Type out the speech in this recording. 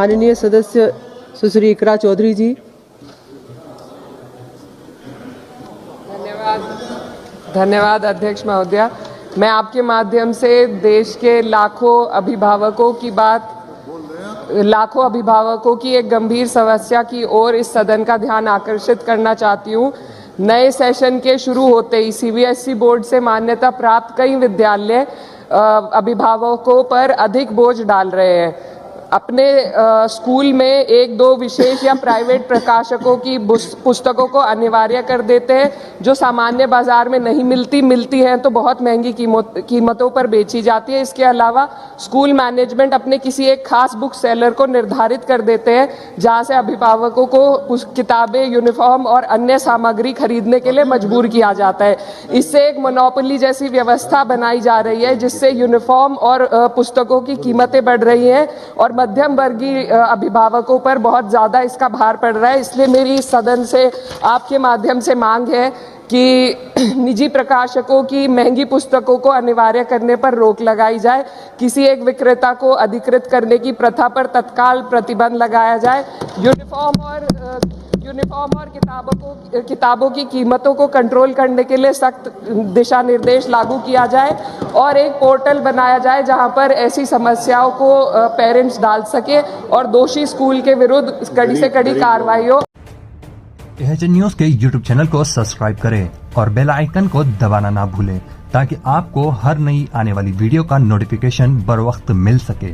माननीय सदस्य सुश्री इकरा चौधरी जी। धन्यवाद अध्यक्ष महोदया। मैं आपके माध्यम से देश के लाखों अभिभावकों की एक गंभीर समस्या की ओर इस सदन का ध्यान आकर्षित करना चाहती हूँ। नए सेशन के शुरू होते ही सीबीएसई बोर्ड से मान्यता प्राप्त कई विद्यालय अभिभावकों पर अधिक बोझ डाल रहे हैं। अपने स्कूल में एक दो विशेष या प्राइवेट प्रकाशकों की पुस्तकों को अनिवार्य कर देते हैं, जो सामान्य बाजार में नहीं मिलती हैं तो बहुत महंगी कीमतों पर बेची जाती है। इसके अलावा स्कूल मैनेजमेंट अपने किसी एक खास बुक सेलर को निर्धारित कर देते हैं, जहां से अभिभावकों को किताबें, यूनिफॉर्म और अन्य सामग्री खरीदने के लिए मजबूर किया जाता है। इससे एक मोनोपोली जैसी व्यवस्था बनाई जा रही है, जिससे यूनिफॉर्म और पुस्तकों की कीमतें बढ़ रही हैं और मध्यम वर्गीय अभिभावकों पर बहुत ज़्यादा इसका भार पड़ रहा है। इसलिए मेरी सदन से आपके माध्यम से मांग है कि निजी प्रकाशकों की महंगी पुस्तकों को अनिवार्य करने पर रोक लगाई जाए, किसी एक विक्रेता को अधिकृत करने की प्रथा पर तत्काल प्रतिबंध लगाया जाए, यूनिफॉर्म और किताबों की कीमतों को कंट्रोल करने के लिए सख्त दिशा निर्देश लागू किया जाए और एक पोर्टल बनाया जाए जहां पर ऐसी समस्याओं को पेरेंट्स डाल सके और दोषी स्कूल के विरुद्ध कड़ी से कड़ी कार्रवाई हो। एएचएन न्यूज के यूट्यूब चैनल को सब्सक्राइब करें और बेल आइकन को दबाना ना भूलें, ताकि आपको हर नई आने वाली वीडियो का नोटिफिकेशन बर वक्त मिल सके।